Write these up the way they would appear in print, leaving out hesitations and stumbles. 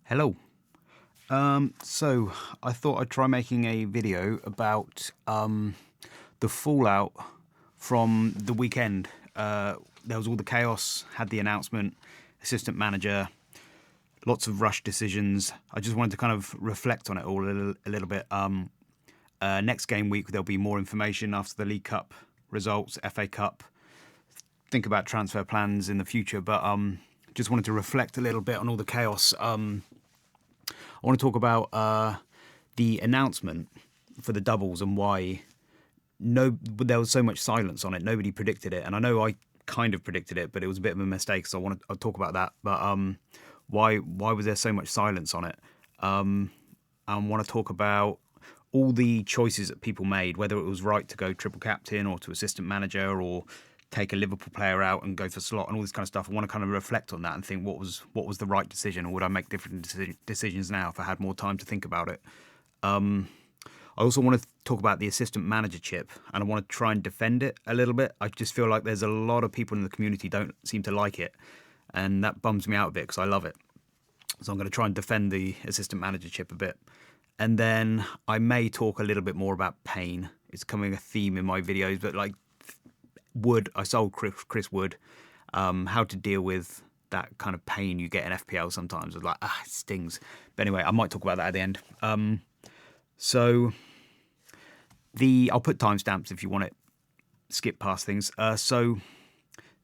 Hello. So I thought I'd try making a video about the fallout from the weekend. There was all the chaos, had the announcement, assistant manager, lots of rush decisions. I just wanted to kind of reflect on it all a little bit. Next game week, there'll be more information after the League Cup results, FA Cup. Think about transfer plans in the future, but just wanted to reflect a little bit on all the chaos. I want to talk about the announcement for the doubles and why there was so much silence on it. Nobody predicted it, and I know I kind of predicted it, but it was a bit of a mistake. So I'll talk about that. But why was there so much silence on it? I want to talk about all the choices that people made, whether it was right to go triple captain or to assistant manager or take a Liverpool player out and go for slot and all this kind of stuff. I want to kind of reflect on that and think what was the right decision, or would I make different decisions now if I had more time to think about it. I also want to talk about the assistant manager chip, and I want to try and defend it a little bit. I just feel like there's a lot of people in the community don't seem to like it, and that bums me out a bit because I love it. So I'm going to try and defend the assistant manager chip a bit. And then I may talk a little bit more about pain. It's becoming a theme in my videos, but like Wood, I sold Chris Wood, how to deal with that kind of pain you get in FPL sometimes. It's like, it stings. But anyway, I might talk about that at the end. I'll put timestamps if you want it. Skip past things. So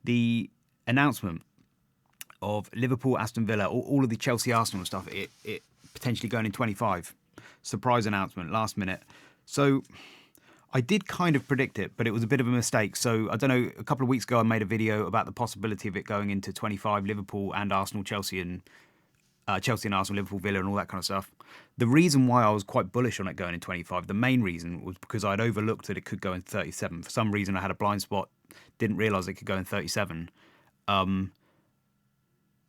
the announcement of Liverpool, Aston Villa, all of the Chelsea, Arsenal stuff, it potentially going in 25. Surprise announcement, last minute. So I did kind of predict it, but it was a bit of a mistake. So I don't know, a couple of weeks ago I made a video about the possibility of it going into 25, Liverpool and Arsenal, Chelsea and Arsenal, Liverpool, Villa and all that kind of stuff. The reason why I was quite bullish on it going in 25, the main reason was because I'd overlooked that it could go in 37. For some reason I had a blind spot, didn't realise it could go in 37.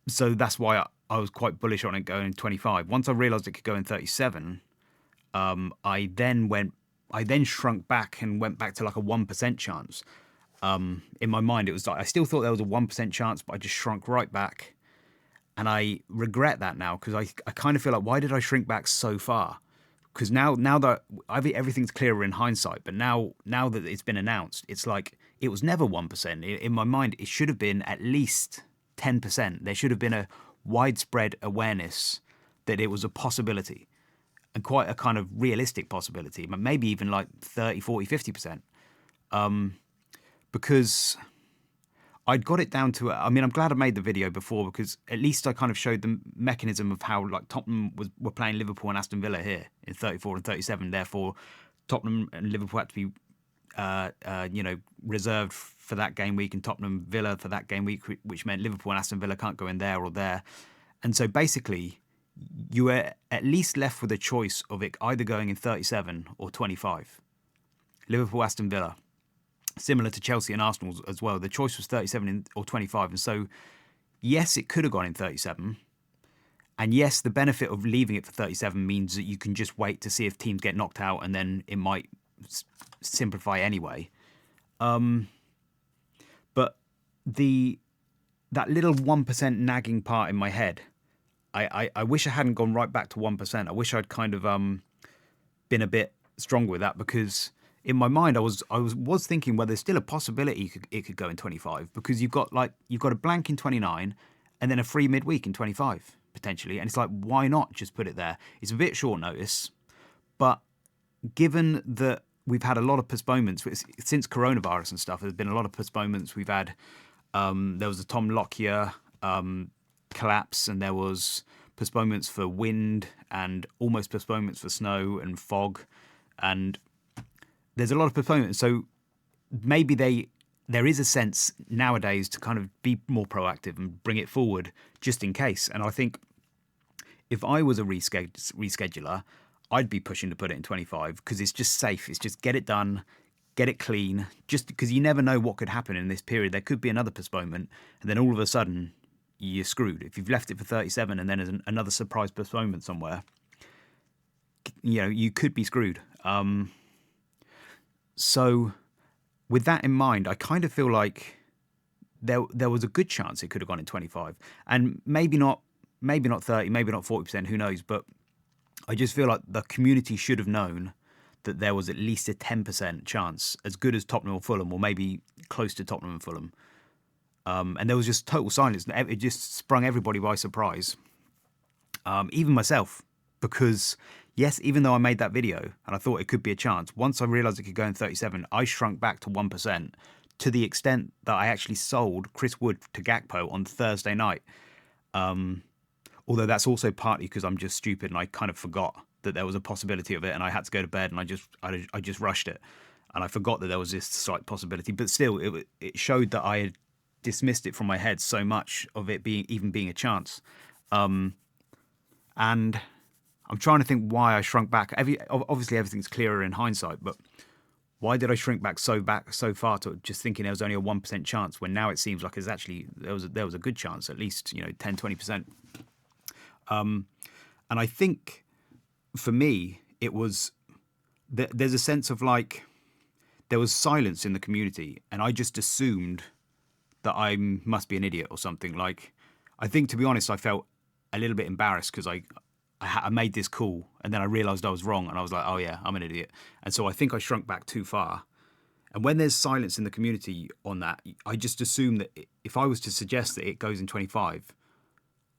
So that's why I was quite bullish on it going in 25. Once I realised it could go in 37, I then shrunk back and went back to like a 1% chance. In my mind, it was like I still thought there was a 1% chance, but I just shrunk right back. And I regret that now because I kind of feel like, why did I shrink back so far? Because now that everything's clearer in hindsight, but now that it's been announced, it's like it was never 1%. In my mind, it should have been at least 10%. There should have been a widespread awareness that it was a possibility, and quite a kind of realistic possibility, but maybe even like 30, 40, 50%. Because I'd got it down to, I mean, I'm glad I made the video before because at least I kind of showed the mechanism of how like Tottenham were playing Liverpool and Aston Villa here in 34 and 37. Therefore, Tottenham and Liverpool had to be, reserved for that game week, and Tottenham Villa for that game week, which meant Liverpool and Aston Villa can't go in there or there. And so basically, you were at least left with a choice of it either going in 37 or 25. Liverpool, Aston Villa. Similar to Chelsea and Arsenal as well. The choice was 37 or 25. And so, yes, it could have gone in 37. And yes, the benefit of leaving it for 37 means that you can just wait to see if teams get knocked out, and then it might simplify anyway. But that little 1% nagging part in my head, I wish I hadn't gone right back to 1%. I wish I'd kind of been a bit stronger with that, because in my mind I was thinking, well, there's still a possibility it could go in 25, because you've got a blank in 29 and then a free midweek in 25 potentially, and it's like, why not just put it there? It's a bit short notice, but given that we've had a lot of postponements since coronavirus and stuff, there's been a lot of postponements. We've had there was a Tom Lockyer collapse, and there was postponements for wind and almost postponements for snow and fog, and there's a lot of postponements. So maybe there is a sense nowadays to kind of be more proactive and bring it forward just in case. And I think if I was a rescheduler, I'd be pushing to put it in 25 because it's just safe. It's just get it done, get it clean, just because you never know what could happen in this period. There could be another postponement, and then all of a sudden you're screwed. If you've left it for 37 and then there's another surprise postponement somewhere, you could be screwed. So with that in mind, I kind of feel like there was a good chance it could have gone in 25, and maybe not maybe not 30, maybe not 40%, who knows? But I just feel like the community should have known that there was at least a 10% chance, as good as Tottenham or Fulham, or maybe close to Tottenham and Fulham. And there was just total silence. It just sprung everybody by surprise, even myself, because yes, even though I made that video and I thought it could be a chance, once I realised it could go in 37, I shrunk back to 1%, to the extent that I actually sold Chris Wood to Gakpo on Thursday night. Although that's also partly because I'm just stupid and I kind of forgot that there was a possibility of it, and I had to go to bed and I just rushed it, and I forgot that there was this slight possibility. But still, it showed that I had dismissed it from my head so much of it being a chance. And I'm trying to think why I shrunk back. Obviously, everything's clearer in hindsight, but why did I shrink back so far to just thinking there was only a 1% chance, when now it seems like there was a good chance, at least 10, 20%. And I think for me it was there's a sense of like there was silence in the community, and I just assumed that I must be an idiot or something. Like, I think, to be honest, I felt a little bit embarrassed because I made this call and then I realised I was wrong, and I was like, oh yeah, I'm an idiot. And so I think I shrunk back too far. And when there's silence in the community on that, I just assume that if I was to suggest that it goes in 25,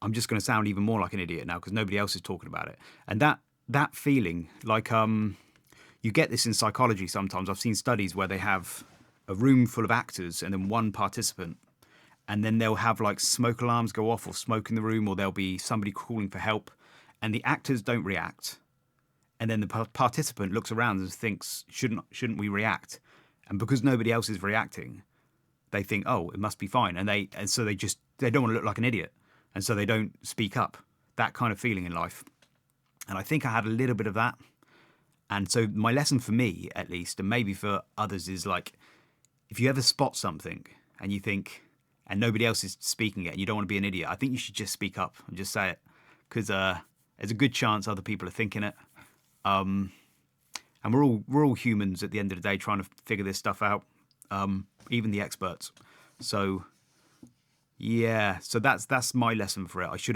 I'm just going to sound even more like an idiot now because nobody else is talking about it. And that feeling, like you get this in psychology sometimes. I've seen studies where they have a room full of actors and then one participant, and then they'll have like smoke alarms go off or smoke in the room, or there'll be somebody calling for help, and the actors don't react. And then the participant looks around and thinks, shouldn't we react? And because nobody else is reacting, they think, oh, it must be fine. And so they don't want to look like an idiot. And so they don't speak up. That kind of feeling in life. And I think I had a little bit of that. And so my lesson for me, at least, and maybe for others, is like, if you ever spot something and you think, and nobody else is speaking it, and you don't want to be an idiot, I think you should just speak up and just say it. Because there's a good chance other people are thinking it. And we're all humans at the end of the day trying to figure this stuff out, even the experts. So yeah, so that's my lesson for it. I should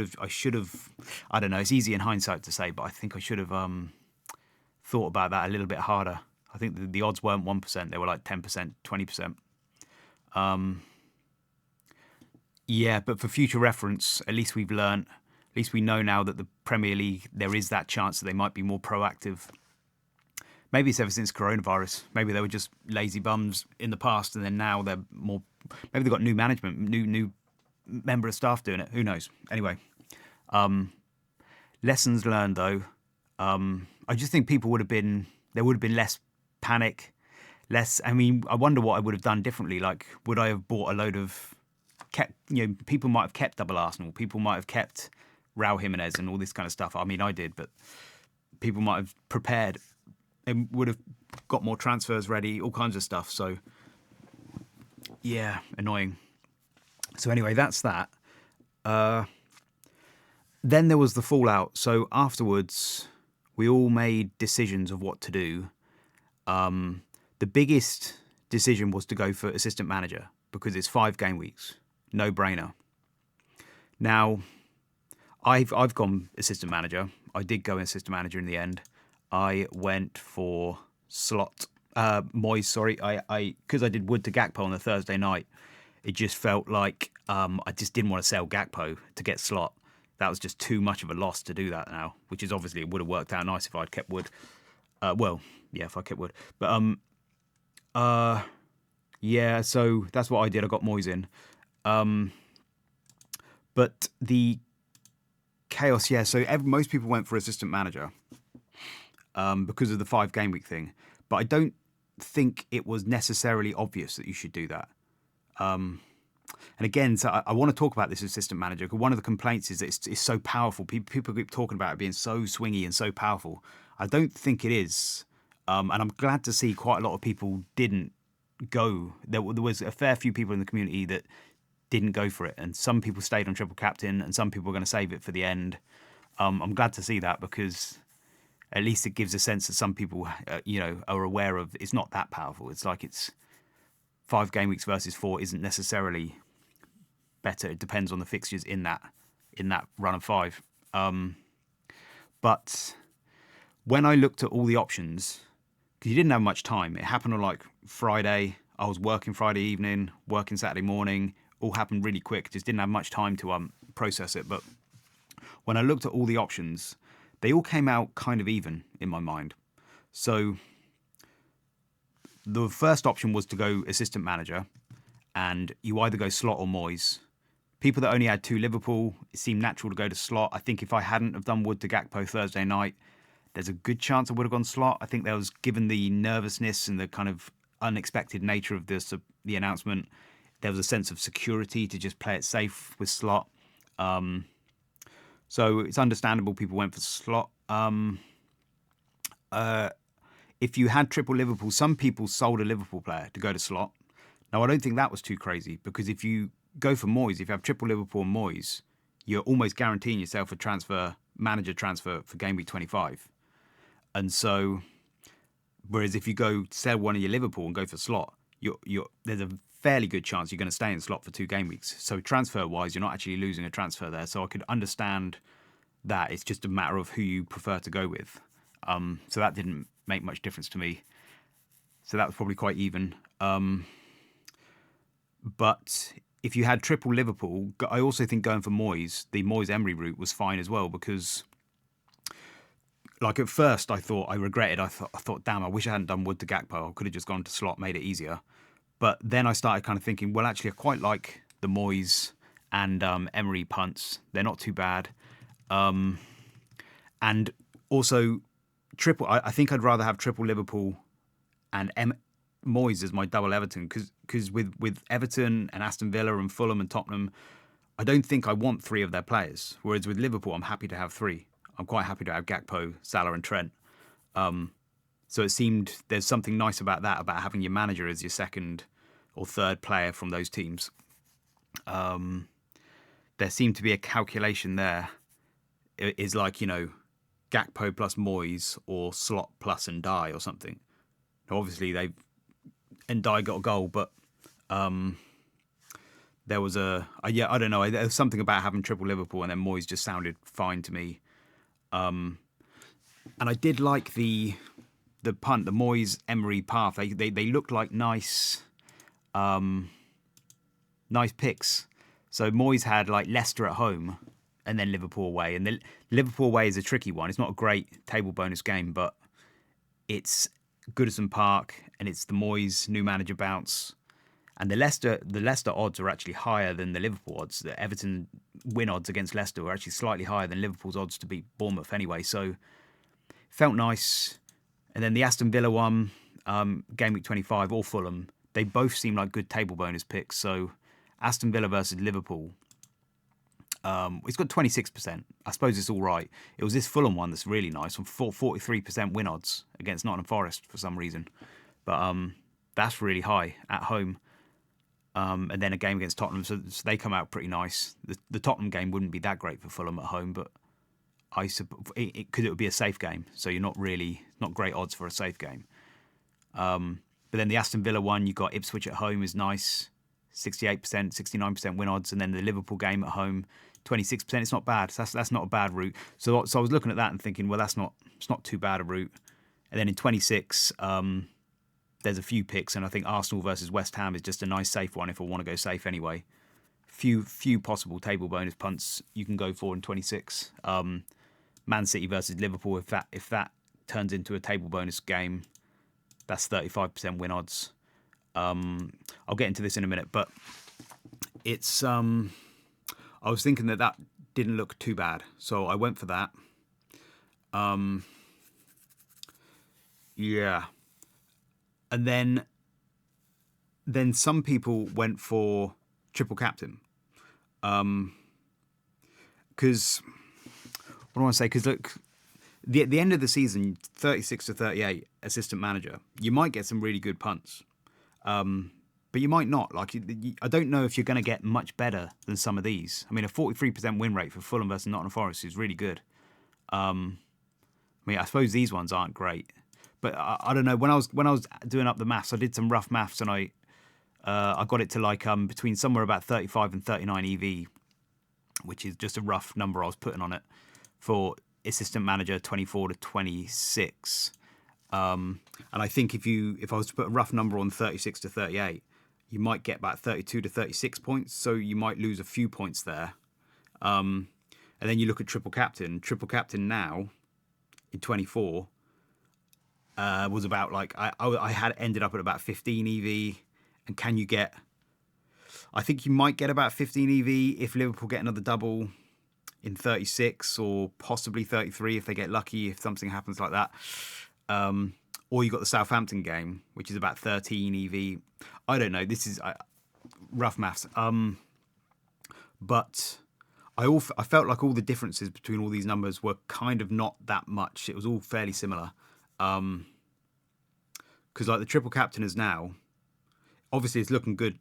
have. I don't know. It's easy in hindsight to say, but I think I should have thought about that a little bit harder. I think the odds weren't 1%; they were like 10%, 20%. Yeah, but for future reference, at least we've learnt. At least we know now that the Premier League, there is that chance that they might be more proactive. Maybe it's ever since coronavirus. Maybe they were just lazy bums in the past, and then now they're more. Maybe they've got new management, new member of staff doing it. Who knows? Anyway, lessons learned though. I just think there would have been less panic, less. I mean, I wonder what I would have done differently. Like, would I have bought a load of people might have kept double Arsenal. People might have kept Raul Jimenez and all this kind of stuff. I mean, I did, but people might have prepared and would have got more transfers ready, all kinds of stuff. So yeah, annoying. So anyway, that's that. Then there was the fallout. So afterwards, we all made decisions of what to do. The biggest decision was to go for assistant manager because it's 5 game weeks. No brainer. Now, I've gone assistant manager. I did go assistant manager in the end. I went for Moyes. Sorry, because I did Wood to Gakpo on the Thursday night. It just felt like I just didn't want to sell Gakpo to get Slot. That was just too much of a loss to do that now. Which is obviously, it would have worked out nice if I'd kept Wood. Well, yeah, if I kept Wood. But yeah. So that's what I did. I got Moyes in. But the chaos, yeah. So most people went for assistant manager because of the 5 game week thing. But I don't think it was necessarily obvious that you should do that. And again, so I want to talk about this assistant manager because one of the complaints is that it's so powerful. People keep talking about it being so swingy and so powerful. I don't think it is. And I'm glad to see quite a lot of people didn't go. There was a fair few people in the community that didn't go for it. And some people stayed on triple captain and some people were going to save it for the end. I'm glad to see that because at least it gives a sense that some people, are aware of it's not that powerful. It's like it's 5 game weeks versus 4 isn't necessarily better. It depends on the fixtures in that in that run of 5. But when I looked at all the options, because you didn't have much time, it happened on like Friday. I was working Friday evening, working Saturday morning. All happened really quick. Just didn't have much time to process it. But when I looked at all the options, they all came out kind of even in my mind. So the first option was to go assistant manager, and you either go Slot or Moyes. People that only had 2 Liverpool, it seemed natural to go to Slot. I think if I hadn't have done Wood to Gakpo Thursday night, there's a good chance I would have gone Slot. I think there was, given the nervousness and the kind of unexpected nature of the announcement, there was a sense of security to just play it safe with Slot. So it's understandable people went for Slot. If you had triple Liverpool, some people sold a Liverpool player to go to Slot. Now, I don't think that was too crazy, because if you go for Moyes, if you have triple Liverpool and Moyes, you're almost guaranteeing yourself a manager transfer for game week 25. And so, whereas if you go sell one of your Liverpool and go for Slot, there's a fairly good chance you're going to stay in Slot for 2 game weeks. So transfer-wise, you're not actually losing a transfer there. So I could understand that. It's just a matter of who you prefer to go with. So that didn't make much difference to me. So that was probably quite even. But if you had triple Liverpool, I also think going for Moyes, the Moyes-Emery route was fine as well, because like at first I thought, damn, I wish I hadn't done Wood to Gakpo. I could have just gone to Slot, made it easier. But then I started kind of thinking, well, actually, I quite like the Moyes and Emery punts. They're not too bad. And also, I think I'd rather have triple Liverpool and Moyes as my double Everton, because with Everton and Aston Villa and Fulham and Tottenham, I don't think I want 3 of their players. Whereas with Liverpool, I'm happy to have 3. I'm quite happy to have Gakpo, Salah and Trent. So it seemed there's something nice about that, about having your manager as your second or third player from those teams. There seemed to be a calculation there. It is like, Gakpo plus Moyes or Slot plus Ndiaye or something. Now, obviously, Ndiaye got a goal, but there was I don't know. There was something about having triple Liverpool, and then Moyes just sounded fine to me. And I did like the punt, the Moyes Emery path. They looked like nice picks. So Moyes had like Leicester at home and then Liverpool away. And the Liverpool away is a tricky one. It's not a great table bonus game, but it's Goodison Park and it's the Moyes new manager bounce. And the Leicester odds are actually higher than the Liverpool odds. The Everton win odds against Leicester were actually slightly higher than Liverpool's odds to beat Bournemouth anyway. So felt nice. And then the Aston Villa one, game week 25, or Fulham, they both seem like good table bonus picks. So Aston Villa versus Liverpool, it's got 26%. I suppose it's all right. It was this Fulham one that's really nice, on 43% win odds against Nottingham Forest for some reason. But that's really high at home. And then a game against Tottenham, so they come out pretty nice. The Tottenham game wouldn't be that great for Fulham at home, but I suppose because it would be a safe game, so you're not great odds for a safe game. But then the Aston Villa one, you got Ipswich at home is nice, 68%, 69% win odds, and then the Liverpool game at home, 26%. It's not bad. So that's not a bad route. So I was looking at that and thinking, well, it's not too bad a route. And then in 26. There's a few picks, and I think Arsenal versus West Ham is just a nice safe one if I want to go safe anyway. Few possible table bonus punts you can go for in 26. Man City versus Liverpool, if that turns into a table bonus game, that's 35% win odds. I'll get into this in a minute, but it's I was thinking that didn't look too bad, so I went for that. Yeah. And then some people went for triple captain. Because, what do I want to say? Because look, at the end of the season, 36 to 38, assistant manager, you might get some really good punts. But you might not. Like, I don't know if you're going to get much better than some of these. I mean, a 43% win rate for Fulham versus Nottingham Forest is really good. I suppose these ones aren't great. But I don't know. When I was doing up the maths, I did some rough maths, and I got it to like between somewhere about 35 and 39 EV. which is just a rough number I was putting on it for assistant manager 24 to 26. And I think if I was to put a rough number on 36 to 38, you might get about 32 to 36 points. So you might lose a few points there. And then you look at triple captain. Triple captain now in 24 was about like I had ended up at about 15 EV. And can you get? I think you might get about 15 EV if Liverpool get another double in 36 or possibly 33 if they get lucky, if something happens like that. Or you got the Southampton game, which is about 13 EV. I don't know. This is rough maths. But I felt like all the differences between all these numbers were kind of not that much. It was all fairly similar. Because like the triple captain is now, obviously it's looking good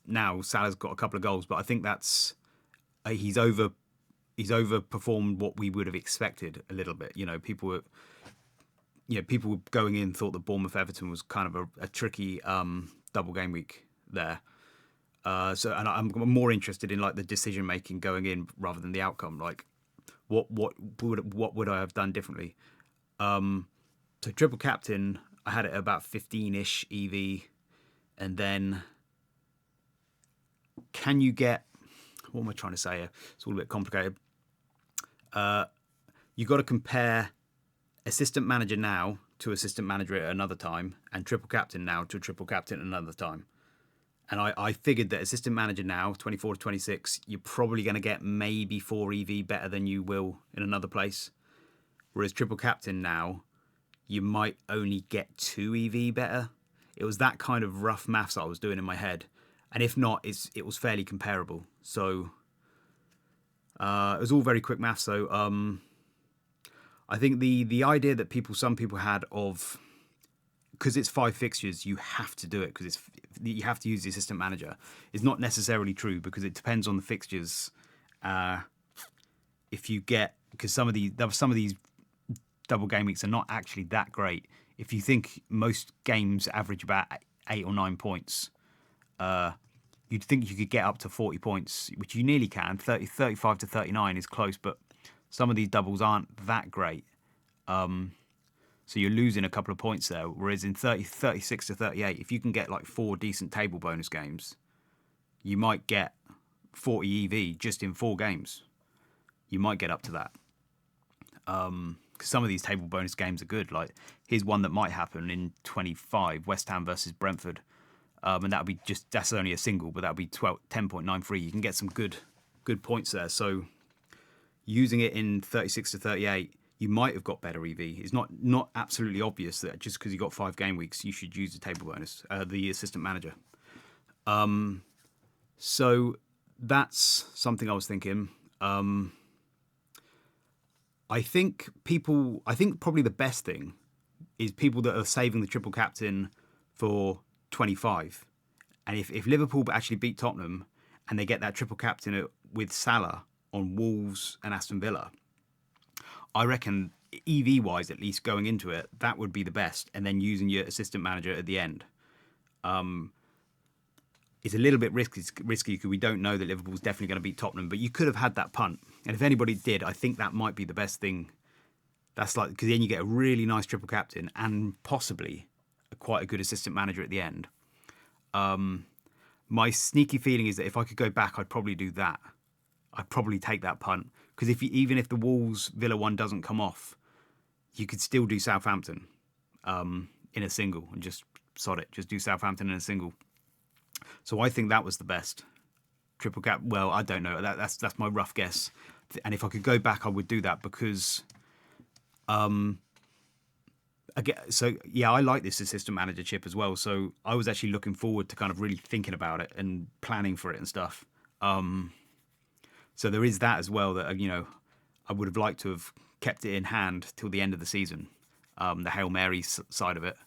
now. Salah's got a couple of goals, but I think that's he's overperformed what we would have expected a little bit. People were going in thought that Bournemouth Everton was kind of a tricky double game week there. And I'm more interested in like the decision making going in rather than the outcome. Like, what would I have done differently? So triple captain, I had it at about 15-ish EV, and then can you get? What am I trying to say here? It's all a bit complicated. You got to compare assistant manager now to assistant manager at another time, and triple captain now to triple captain at another time. And I figured that assistant manager now, 24 to 26, you're probably going to get maybe 4 EV better than you will in another place. Whereas triple captain now, you might only get 2 EV better. It was that kind of rough maths I was doing in my head. And if not, it was fairly comparable. So it was all very quick maths. So I think the idea that some people had of, because it's 5 fixtures, you have to do it because you have to use the assistant manager, is not necessarily true, because it depends on the fixtures. If you get, because some of these double game weeks are not actually that great. If you think most games average about 8 or 9 points, you'd think you could get up to 40 points, which you nearly can. 35 to 39 is close, but some of these doubles aren't that great. So you're losing a couple of points there. Whereas in 36 to 38, if you can get like 4 decent table bonus games, you might get 40 EV just in 4 games. You might get up to that. Because some of these table bonus games are good. Like, here's one that might happen in 25, West Ham versus Brentford. And that'll be that's only a single, but that'll be 10.93. You can get some good points there. So using it in 36 to 38, you might have got better EV. It's not absolutely obvious that just because you got 5 game weeks, you should use the table bonus, the assistant manager. So that's something I was thinking. I think probably the best thing is people that are saving the triple captain for 25. And if Liverpool actually beat Tottenham and they get that triple captain with Salah on Wolves and Aston Villa, I reckon EV-wise, at least going into it, that would be the best. And then using your assistant manager at the end. It's a little bit risky because we don't know that Liverpool's definitely going to beat Tottenham, but you could have had that punt. And if anybody did, I think that might be the best thing. That's like, because then you get a really nice triple captain and possibly quite a good assistant manager at the end. My sneaky feeling is that if I could go back, I'd probably do that. I'd probably take that punt, because even if the Wolves Villa one doesn't come off, you could still do Southampton in a single and just sod it. Just do Southampton in a single. So I think that was the best triple cap. Well, I don't know. That's my rough guess. And if I could go back, I would do that because, again, so yeah, I like this assistant manager chip as well. So I was actually looking forward to kind of really thinking about it and planning for it and stuff. So there is that as well, that I would have liked to have kept it in hand till the end of the season. The Hail Mary side of it.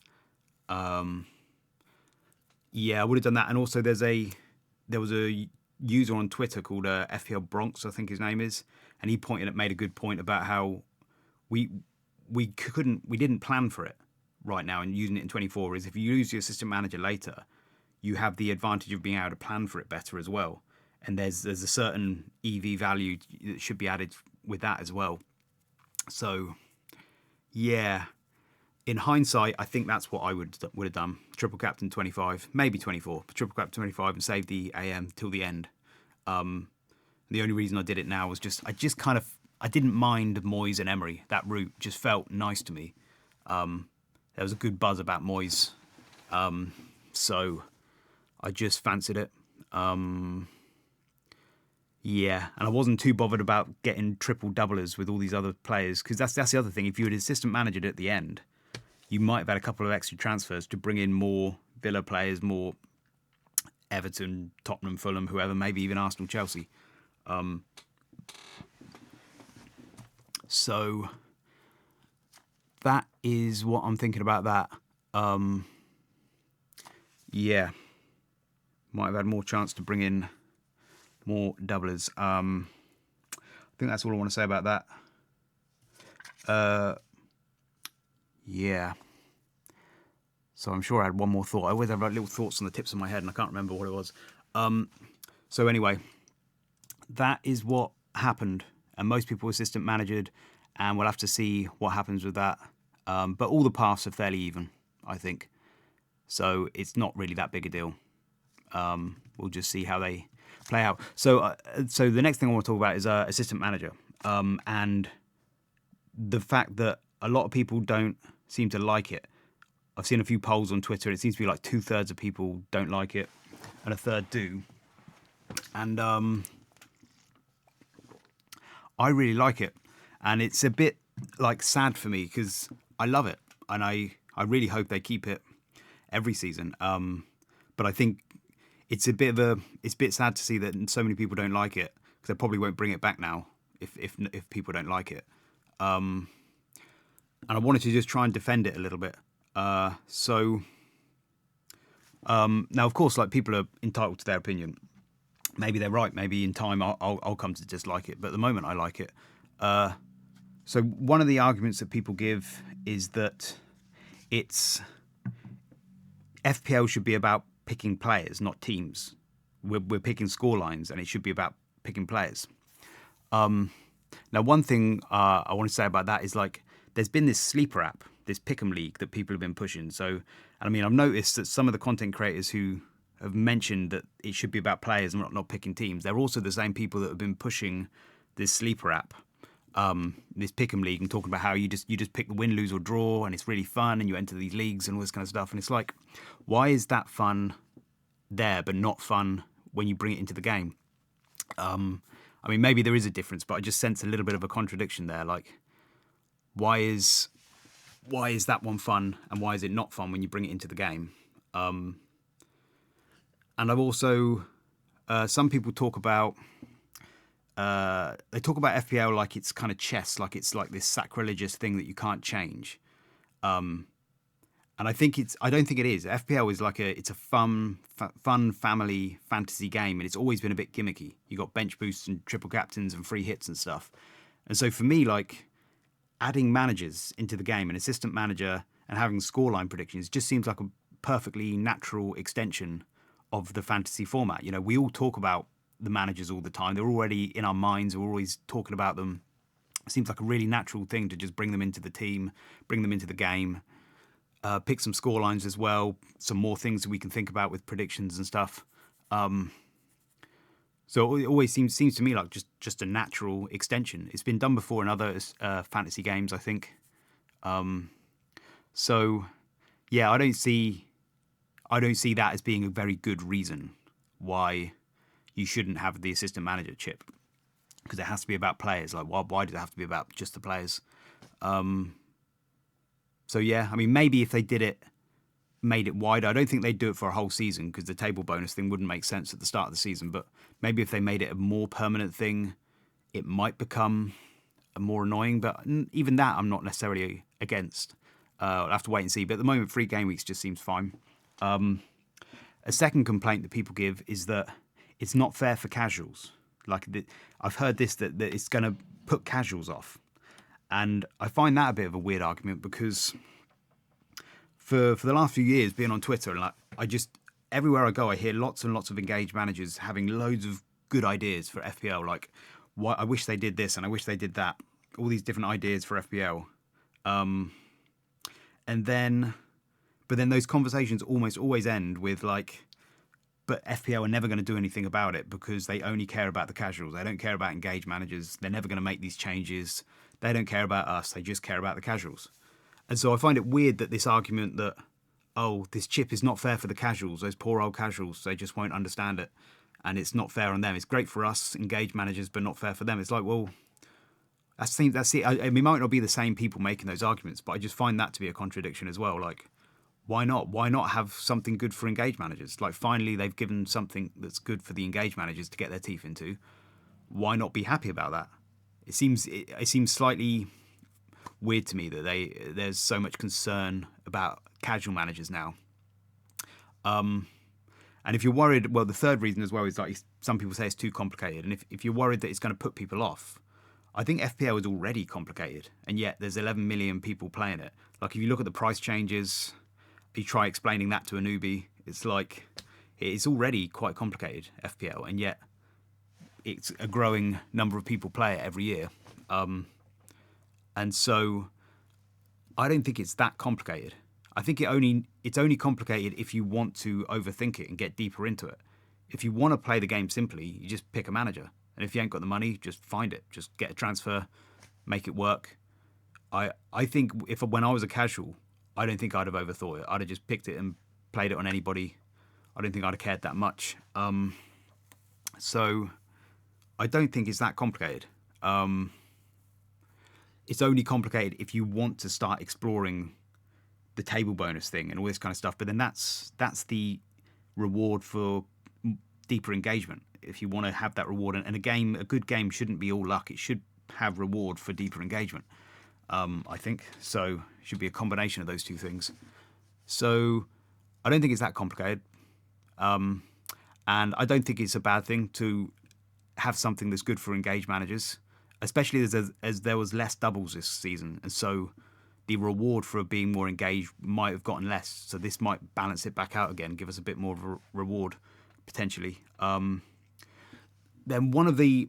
Yeah, I would have done that. And also there was a user on Twitter called FPL Bronx, I think his name is, and he made a good point about how we didn't plan for it right now, and using it in 24 is, if you use your assistant manager later, you have the advantage of being able to plan for it better as well. and there's a certain EV value that should be added with that as well. So yeah, in hindsight, I think that's what I would have done. Triple captain 25, maybe 24, but triple captain 25 and save the AM till the end. The only reason I did it now was I didn't mind Moyes and Emery. That route just felt nice to me. There was a good buzz about Moyes, so I just fancied it. Yeah, and I wasn't too bothered about getting triple doublers with all these other players, because that's the other thing. If you had assistant managered at the end, you might have had a couple of extra transfers to bring in more Villa players, more Everton, Tottenham, Fulham, whoever, maybe even Arsenal, Chelsea. So that is what I'm thinking about that. Yeah, might have had more chance to bring in more doublers. I think that's all I want to say about that. Yeah. So I'm sure I had one more thought. I always have like little thoughts on the tips of my head, and I can't remember what it was. So anyway, that is what happened, and most people were assistant managered, and we'll have to see what happens with that. But all the paths are fairly even, I think. So it's not really that big a deal. We'll just see how they play out. So the next thing I want to talk about is assistant manager, and the fact that a lot of people don't seem to like it. I've seen a few polls on Twitter, and it seems to be like 2/3 of people don't like it, and a third do. And I really like it, and it's a bit like sad for me because I love it, and I really hope they keep it every season. But I think it's a bit sad to see that so many people don't like it, because they probably won't bring it back now if people don't like it. And I wanted to just try and defend it a little bit. Now, of course, like, people are entitled to their opinion. Maybe they're right. Maybe in time I'll come to dislike it. But at the moment, I like it. So one of the arguments that people give is that FPL should be about picking players, not teams. We're picking scorelines, and it should be about picking players. Now, one thing I want to say about that is, like, there's been this sleeper app, this Pick'em League that people have been pushing. So, I mean, I've noticed that some of the content creators who have mentioned that it should be about players and not picking teams, they're also the same people that have been pushing this sleeper app, this Pick'em League, and talking about how you just pick the win, lose or draw, and it's really fun, and you enter these leagues and all this kind of stuff. And it's like, why is that fun there but not fun when you bring it into the game? I mean, maybe there is a difference, but I just sense a little bit of a contradiction there. Like, why is that one fun and why is it not fun when you bring it into the game? And I've also, some people talk about, FPL like it's kind of chess, like it's like this sacrilegious thing that you can't change. And I don't think it is. FPL is like it's a fun family fantasy game, and it's always been a bit gimmicky. You got bench boosts and triple captains and free hits and stuff. And so for me, like, adding managers into the game, an assistant manager, and having scoreline predictions just seems like a perfectly natural extension of the fantasy format. You know, we all talk about the managers all the time. They're already in our minds. We're always talking about them. It seems like a really natural thing to just bring them into the team, bring them into the game. Pick some scorelines as well, some more things that we can think about with predictions and stuff. So it always seems to me like just a natural extension. It's been done before in other fantasy games, I think. So yeah, I don't see that as being a very good reason why you shouldn't have the assistant manager chip, because it has to be about players. Like, why does it have to be about just the players? So yeah, I mean, maybe if they made it wider, I don't think they'd do it for a whole season, because the table bonus thing wouldn't make sense at the start of the season. But maybe if they made it a more permanent thing, it might become more annoying. But even that, I'm not necessarily against. I'll have to wait and see. But at the moment, 3 game weeks just seems fine. A second complaint that people give is that it's not fair for casuals. Like, I've heard this, that it's going to put casuals off. And I find that a bit of a weird argument, because for the last few years, being on Twitter, and like, everywhere I go, I hear lots and lots of engaged managers having loads of good ideas for FPL. Like, why I wish they did this and I wish they did that. All these different ideas for FPL. And then, but then those conversations almost always end with like, but FPL are never going to do anything about it because they only care about the casuals. They don't care about engaged managers. They're never going to make these changes. They don't care about us. They just care about the casuals. And so I find it weird that this argument that, oh, this chip is not fair for the casuals, those poor old casuals, they just won't understand it. And it's not fair on them. It's great for us, engaged managers, but not fair for them. It's like, well, that's it. I mean, it might not be the same people making those arguments, but I just find that to be a contradiction as well. Like, why not? Why not have something good for engaged managers? Like, finally, they've given something that's good for the engaged managers to get their teeth into. Why not be happy about that? It seems slightly weird to me that there's so much concern about casual managers now. And if you're worried, well, the third reason as well is like some people say it's too complicated. And if you're worried that it's going to put people off, I think FPL is already complicated, and yet there's 11 million people playing it. Like, if you look at the price changes, you try explaining that to a newbie, it's like it's already quite complicated, FPL, and yet it's a growing number of people play it every year. And so I don't think it's that complicated. I think it's only complicated if you want to overthink it and get deeper into it. If you want to play the game simply, you just pick a manager. And if you ain't got the money, just find it. Just get a transfer, make it work. I think when I was a casual, I don't think I'd have overthought it. I'd have just picked it and played it on anybody. I don't think I'd have cared that much. So I don't think it's that complicated. It's only complicated if you want to start exploring the table bonus thing and all this kind of stuff. But then that's the reward for deeper engagement. If you want to have that reward, and a good game shouldn't be all luck. It should have reward for deeper engagement. I think so. It should be a combination of those two things. So I don't think it's that complicated, and I don't think it's a bad thing to have something that's good for engaged managers, especially as there was less doubles this season, and so the reward for being more engaged might have gotten less. So this might balance it back out again, give us a bit more of a reward potentially. Then one of the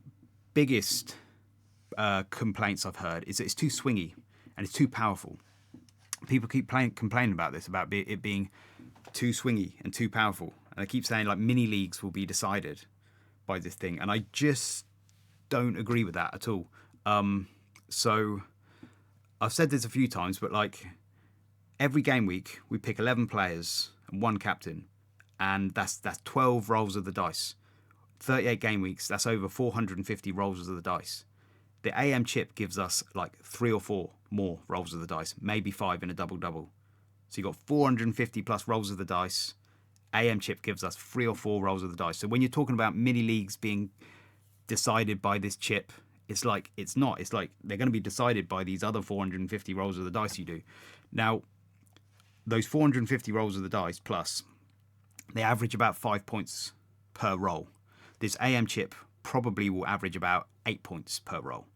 biggest complaints I've heard is that it's too swingy and it's too powerful. People keep complaining about this, about it being too swingy and too powerful. And they keep saying like mini leagues will be decided by this thing. And I just don't agree with that at all. So I've said this a few times, but like every game week we pick 11 players and one captain, and that's 12 rolls of the dice. 38 game weeks, that's over 450 rolls of the dice. The AM chip gives us like 3 or 4 more rolls of the dice, maybe 5 in a double-double. So you've got 450 plus rolls of the dice. AM chip gives us 3 or 4 rolls of the dice. So when you're talking about mini leagues being decided by this chip, it's like it's not. It's like they're going to be decided by these other 450 rolls of the dice you do. Now, those 450 rolls of the dice plus, they average about 5 points per roll. This AM chip probably will average about 8 points per roll.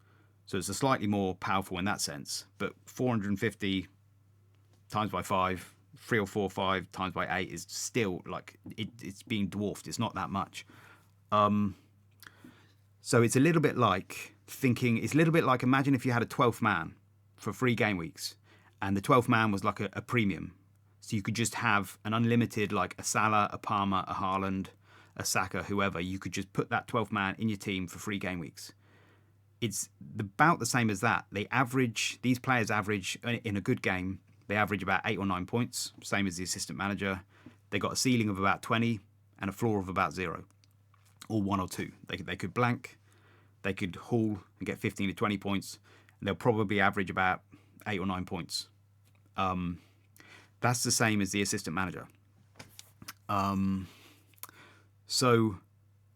So it's a slightly more powerful in that sense. But 450 times by 5, 3 or 4, 5 times by 8 is still like it's being dwarfed. It's not that much. So it's a little bit like imagine if you had a 12th man for 3 game weeks and the 12th man was like a premium. So you could just have an unlimited, like a Salah, a Palmer, a Haaland, a Saka, whoever. You could just put that 12th man in your team for 3 game weeks. It's about the same as that. These players average, in a good game, they average about 8 or 9 points, same as the assistant manager. They got a ceiling of about 20 and a floor of about 0, or 1 or 2. They could blank, they could haul and get 15 to 20 points, and they'll probably average about 8 or 9 points. That's the same as the assistant manager. So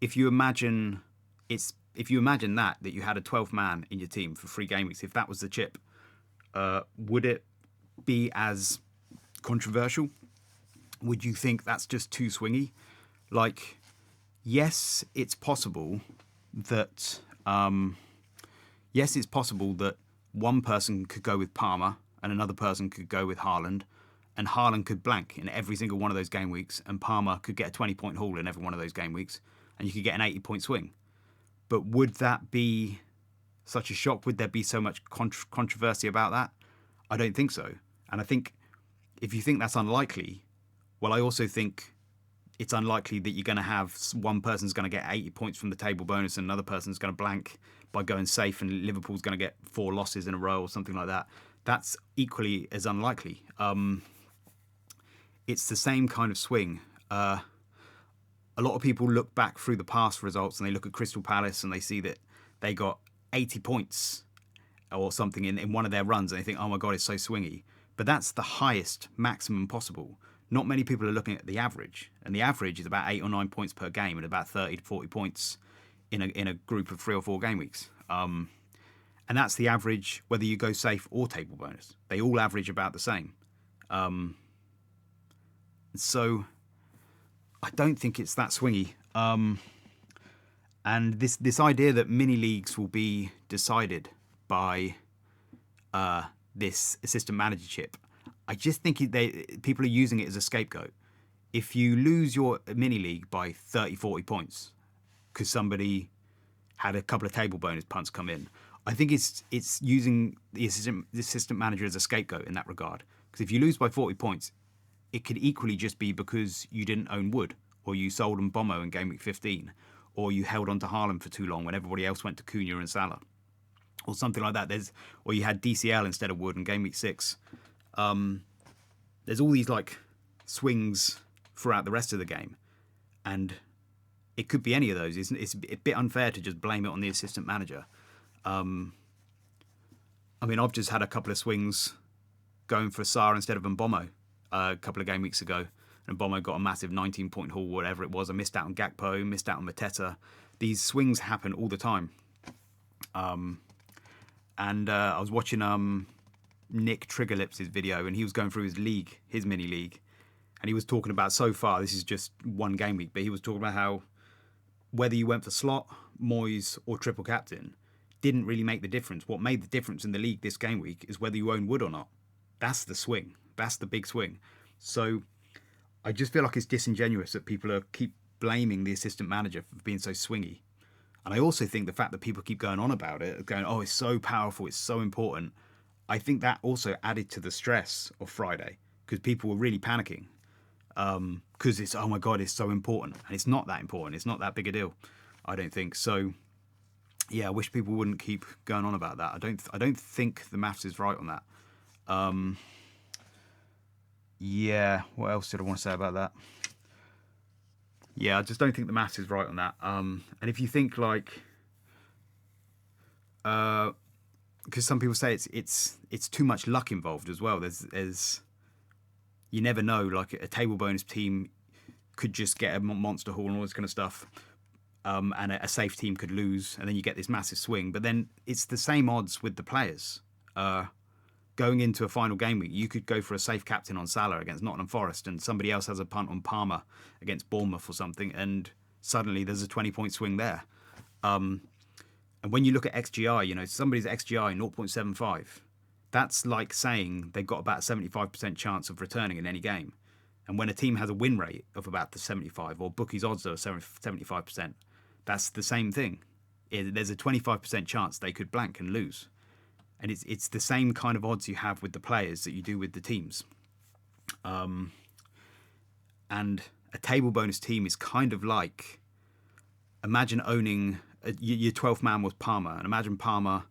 if you imagine that you had a 12th man in your team for 3 game weeks, if that was the chip, would it be as controversial? Would you think that's just too swingy? Like, yes, it's possible that one person could go with Palmer and another person could go with Haaland, and Haaland could blank in every single one of those game weeks, and Palmer could get a 20-point haul in every one of those game weeks, and you could get an 80-point swing. But would that be such a shock? Would there be so much controversy about that? I don't think so. And I think if you think that's unlikely, well, I also think it's unlikely that you're going to have one person's going to get 80 points from the table bonus and another person's going to blank by going safe, and Liverpool's going to get 4 losses in a row or something like that. That's equally as unlikely. It's the same kind of swing. A lot of people look back through the past results and they look at Crystal Palace and they see that they got 80 points or something in one of their runs, and they think, oh my God, it's so swingy. But that's the highest maximum possible. Not many people are looking at the average, and the average is about 8 or 9 points per game and about 30 to 40 points in a group of 3 or 4 game weeks. And that's the average whether you go safe or table bonus. They all average about the same. So I don't think it's that swingy. And this idea that mini leagues will be decided by this assistant manager chip, I just think people are using it as a scapegoat. If you lose your mini league by 30, 40 points because somebody had a couple of table bonus punts come in, I think it's using the assistant manager as a scapegoat in that regard. Because if you lose by 40 points, it could equally just be because you didn't own Wood, or you sold Mbomo in game week 15, or you held on to Haaland for too long when everybody else went to Cunha and Salah, or something like that. Or you had DCL instead of Wood in game week 6. There's all these like swings throughout the rest of the game, and it could be any of those. It's a bit unfair to just blame it on the assistant manager. I mean, I've just had a couple of swings going for Sarr instead of Mbomo a couple of game weeks ago, and Mbomo got a massive 19-point haul, whatever it was. I missed out on Gakpo, missed out on Mateta. These swings happen all the time. And I was watching Nick Triggerlips' video, and he was going through his mini league, and he was talking about, so far, this is just one game week, but he was talking about how whether you went for slot, Moyes, or triple captain didn't really make the difference. What made the difference in the league this game week is whether you own Wood or not. That's the swing. That's the big swing. So I just feel like it's disingenuous that people keep blaming the assistant manager for being so swingy. And I also think the fact that people keep going on about it, going, oh, it's so powerful, it's so important, I think that also added to the stress of Friday, because people were really panicking. Because it's, oh my God, it's so important. And it's not that important. It's not that big a deal, I don't think. So, yeah, I wish people wouldn't keep going on about that. I don't think the maths is right on that. Yeah, what else did I want to say about that? Yeah, I just don't think the maths is right on that. And if you think like, because some people say it's too much luck involved as well. There's you never know. Like a table bonus team could just get a monster haul and all this kind of stuff, and a safe team could lose, and then you get this massive swing. But then it's the same odds with the players. Going into a final game week, you could go for a safe captain on Salah against Nottingham Forest, and somebody else has a punt on Palmer against Bournemouth or something, and suddenly there's a 20-point swing there. And when you look at XGI, somebody's XGI 0.75, that's like saying they've got about a 75% chance of returning in any game. And when a team has a win rate of about the 75, or bookies odds are 75%, that's the same thing. There's a 25% chance they could blank and lose. And it's the same kind of odds you have with the players that you do with the teams. And a table bonus team is kind of like, imagine owning, your 12th man was Palmer, and imagine Palmer,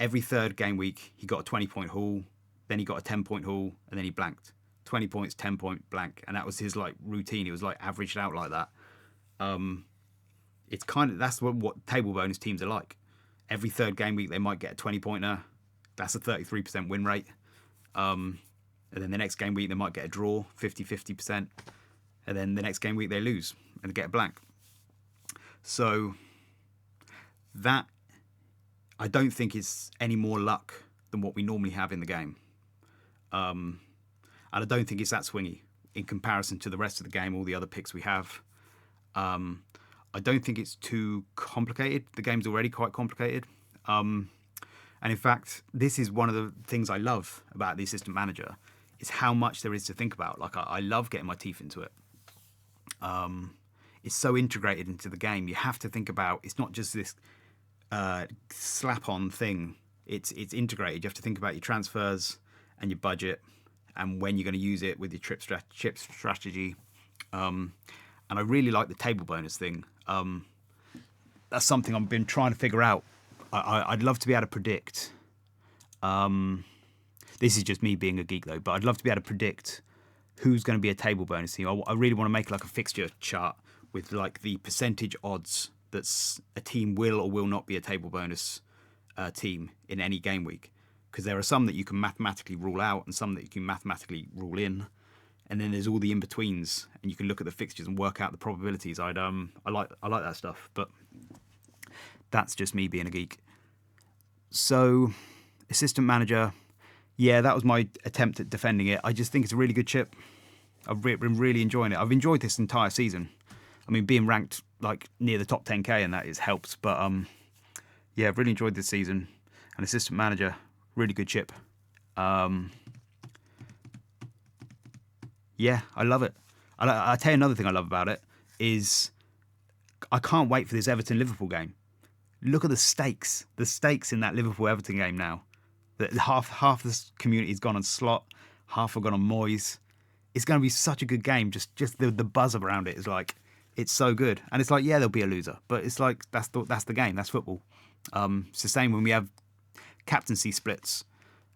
every third game week, he got a 20-point haul, then he got a 10-point haul, and then he blanked. 20 points, 10-point blank, and that was his like routine. He was like averaged out like that. It's kind of, that's what table bonus teams are like. Every third game week, they might get a 20-pointer. That's a 33% win rate. And then the next game week, they might get a draw, 50%. And then the next game week, they lose and get a blank. So that, I don't think is any more luck than what we normally have in the game. And I don't think it's that swingy in comparison to the rest of the game, all the other picks we have. I don't think it's too complicated. The game's already quite complicated. And in fact, this is one of the things I love about the assistant manager, is how much there is to think about. Like, I love getting my teeth into it. it's so integrated into the game. You have to think about, it's not just this slap-on thing. It's integrated. You have to think about your transfers and your budget and when you're going to use it with your chip strategy. And I really like the table bonus thing. That's something I've been trying to figure out. I'd love to be able to predict. This is just me being a geek though, but I'd love to be able to predict who's going to be a table bonus team. I really want to make like a fixture chart with like the percentage odds that a team will or will not be a table bonus team in any game week. Because there are some that you can mathematically rule out and some that you can mathematically rule in. And then there's all the in-betweens, and you can look at the fixtures and work out the probabilities. I like that stuff, but that's just me being a geek. So, assistant manager, yeah, that was my attempt at defending it. I just think it's a really good chip. I've been really enjoying it. I've enjoyed this entire season. I mean, being ranked like near the top 10k and that is helps, but yeah, I've really enjoyed this season. And assistant manager, really good chip. Yeah, I love it. I'll tell you another thing I love about it is I can't wait for this Everton-Liverpool game. Look at the stakes in that Liverpool-Everton game now. That half the community's gone on Slot, half have gone on Moyes. It's going to be such a good game. Just the buzz around it is like, it's so good. And it's like, yeah, there'll be a loser, but it's like that's the game. That's football. It's the same when we have captaincy splits,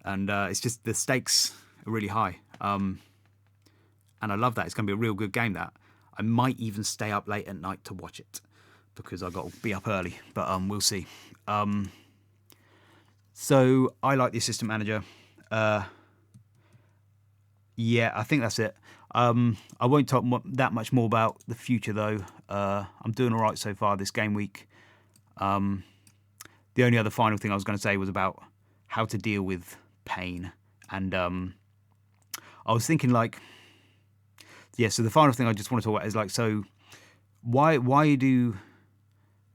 and it's just the stakes are really high. And I love that. It's going to be a real good game, that. I might even stay up late at night to watch it because I've got to be up early, but we'll see. So I like the assistant manager. Yeah, I think that's it. I won't talk that much more about the future, though. I'm doing all right so far this game week. The only other final thing I was going to say was about how to deal with pain. And I was thinking, like, yeah, so the final thing I just want to talk about is like, so why do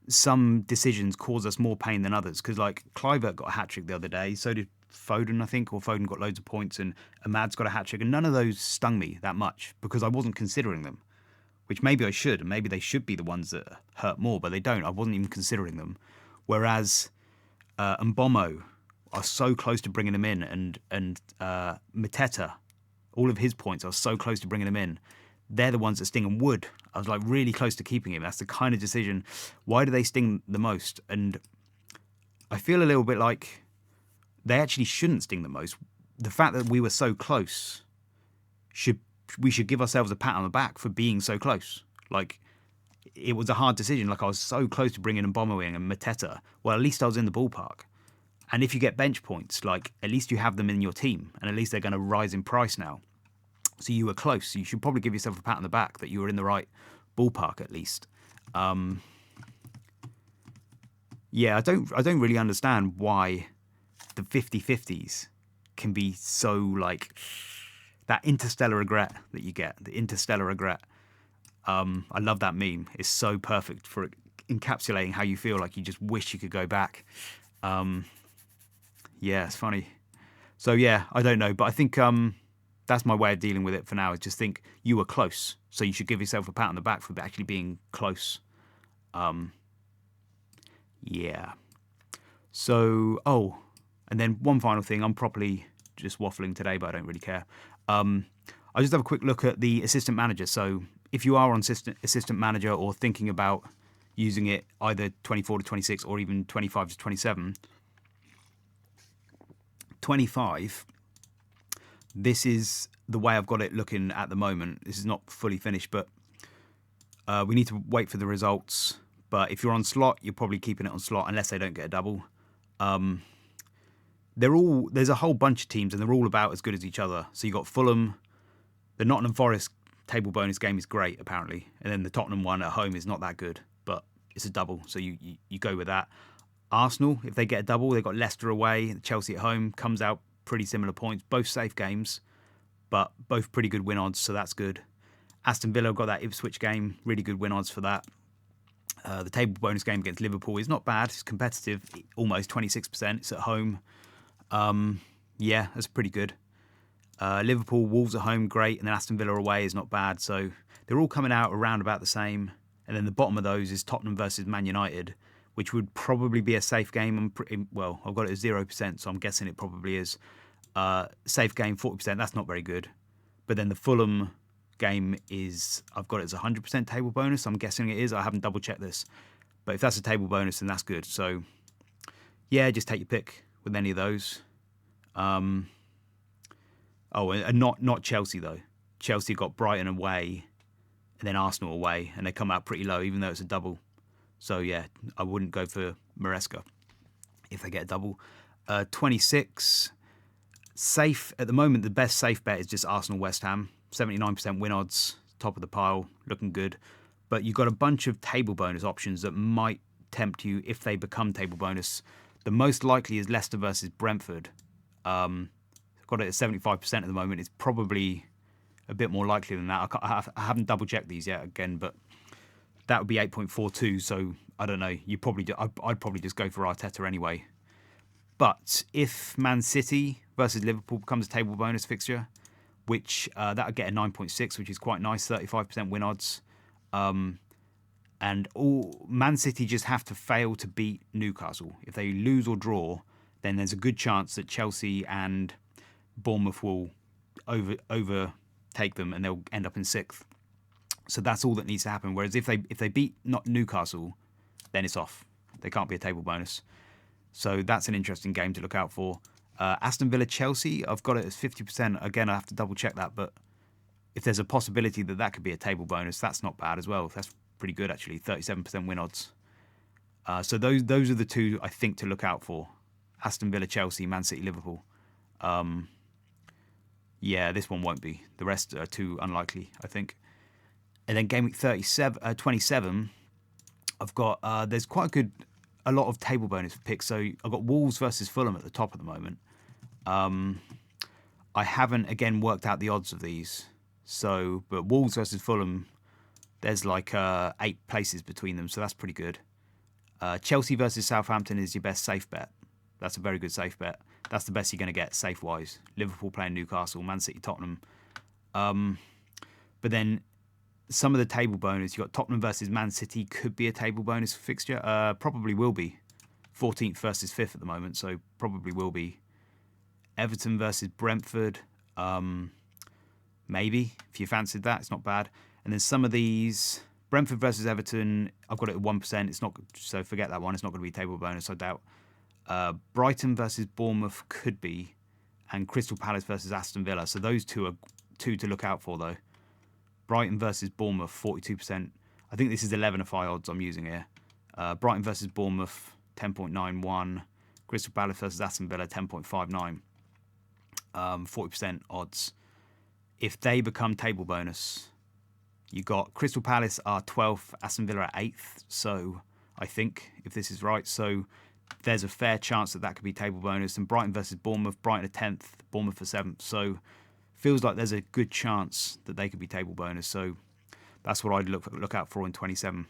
some decisions cause us more pain than others? Because like Kluivert got a hat-trick the other day, so did Foden, I think, or Foden got loads of points, and Ahmad's got a hat-trick, and none of those stung me that much because I wasn't considering them, which maybe I should, and maybe they should be the ones that hurt more, but they don't. I wasn't even considering them. Whereas Mbomo are so close to bringing him in, and Mateta, all of his points, I was so close to bringing him in. They're the ones that sting, and Wood, I was like really close to keeping him. That's the kind of decision. Why do they sting the most? And I feel a little bit like they actually shouldn't sting the most. The fact that we were so close, we should give ourselves a pat on the back for being so close. Like, it was a hard decision. Like, I was so close to bringing Mbomo in and Mateta. Well, at least I was in the ballpark. And if you get bench points, like, at least you have them in your team, and at least they're going to rise in price now. So you were close. So you should probably give yourself a pat on the back that you were in the right ballpark at least. Yeah, I don't really understand why the 50-50s can be so like that interstellar regret that you get. The interstellar regret. I love that meme. It's so perfect for encapsulating how you feel. Like you just wish you could go back. Yeah, it's funny. So yeah, I don't know, but I think that's my way of dealing with it for now. Is just think you were close, so you should give yourself a pat on the back for actually being close. Yeah. So, and then one final thing. I'm properly just waffling today, but I don't really care. I just have a quick look at the assistant manager. So if you are on assistant manager or thinking about using it either 24 to 26 or even 25 to 27, 25, this is the way I've got it looking at the moment. This is not fully finished, but we need to wait for the results. But if you're on slot, you're probably keeping it on slot unless they don't get a double. There's a whole bunch of teams and they're all about as good as each other. So you got Fulham, the Nottingham Forest table bonus game is great apparently, and then the Tottenham one at home is not that good, but it's a double, so you go with that. Arsenal, if they get a double, they've got Leicester away, Chelsea at home, comes out pretty similar points, both safe games, but both pretty good win odds, so that's good. Aston Villa got that Ipswich game, really good win odds for that. The table bonus game against Liverpool is not bad, it's competitive, almost 26%, it's at home. Yeah, that's pretty good. Liverpool, Wolves at home, great, and then Aston Villa away is not bad, so they're all coming out around about the same. And then the bottom of those is Tottenham versus Man United, which would probably be a safe game. Well, I've got it at 0%, so I'm guessing it probably is. Safe game, 40%. That's not very good. But then the Fulham game is, I've got it as 100% table bonus. I'm guessing it is. I haven't double checked this. But if that's a table bonus, then that's good. So, yeah, just take your pick with any of those. And not Chelsea, though. Chelsea got Brighton away and then Arsenal away, and they come out pretty low, even though it's a double. So, yeah, I wouldn't go for Maresca if they get a double. 26, safe. At the moment, the best safe bet is just Arsenal-West Ham. 79% win odds, top of the pile, looking good. But you've got a bunch of table bonus options that might tempt you if they become table bonus. The most likely is Leicester versus Brentford. I've got it at 75% at the moment. It's probably a bit more likely than that. I haven't double-checked these yet again, but that would be 8.42. So I don't know. I'd probably just go for Arteta anyway. But if Man City versus Liverpool becomes a table bonus fixture, which that would get a 9.6, which is quite nice, 35% win odds. And Man City just have to fail to beat Newcastle. If they lose or draw, then there's a good chance that Chelsea and Bournemouth will overtake them and they'll end up in 6th. So that's all that needs to happen. Whereas if they beat not Newcastle, then it's off. They can't be a table bonus. So that's an interesting game to look out for. Aston Villa Chelsea, I've got it as 50%. Again, I have to double check that, but if there's a possibility that that could be a table bonus, that's not bad as well. That's pretty good actually. 37% win odds. So those are the two I think to look out for. Aston Villa Chelsea, Man City Liverpool. Yeah, this one won't be. The rest are too unlikely, I think. And then game week 27, I've got there's quite a lot of table bonus picks. So I've got Wolves versus Fulham at the top at the moment. I haven't again worked out the odds of these. So, but Wolves versus Fulham, there's like 8 places between them, so that's pretty good. Chelsea versus Southampton is your best safe bet. That's a very good safe bet. That's the best you're going to get safe wise. Liverpool playing Newcastle, Man City, Tottenham. But then some of the table bonus, you've got Tottenham versus Man City, could be a table bonus fixture. Probably will be. 14th versus 5th at the moment, so probably will be. Everton versus Brentford, maybe, if you fancied that, it's not bad. And then some of these, Brentford versus Everton, I've got it at 1%. It's not, so forget that one. It's not going to be table bonus, I doubt. Brighton versus Bournemouth could be, and Crystal Palace versus Aston Villa. So those two are two to look out for, though. Brighton versus Bournemouth, 42%. I think this is 11 odds I'm using here. Brighton versus Bournemouth, 10.91. Crystal Palace versus Aston Villa, 10.59. 40% odds. If they become table bonus, you got Crystal Palace are 12th, Aston Villa are 8th. So I think, if this is right, so there's a fair chance that could be table bonus. And Brighton versus Bournemouth, Brighton are 10th, Bournemouth are 7th. So feels like there's a good chance that they could be table bonus. So that's what I'd look out for in 27.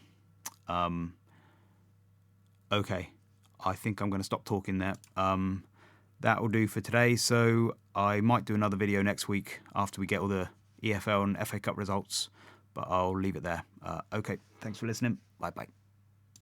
Okay, I think I'm going to stop talking there. That will do for today. So I might do another video next week after we get all the EFL and FA Cup results, but I'll leave it there. Okay, thanks for listening. Bye-bye.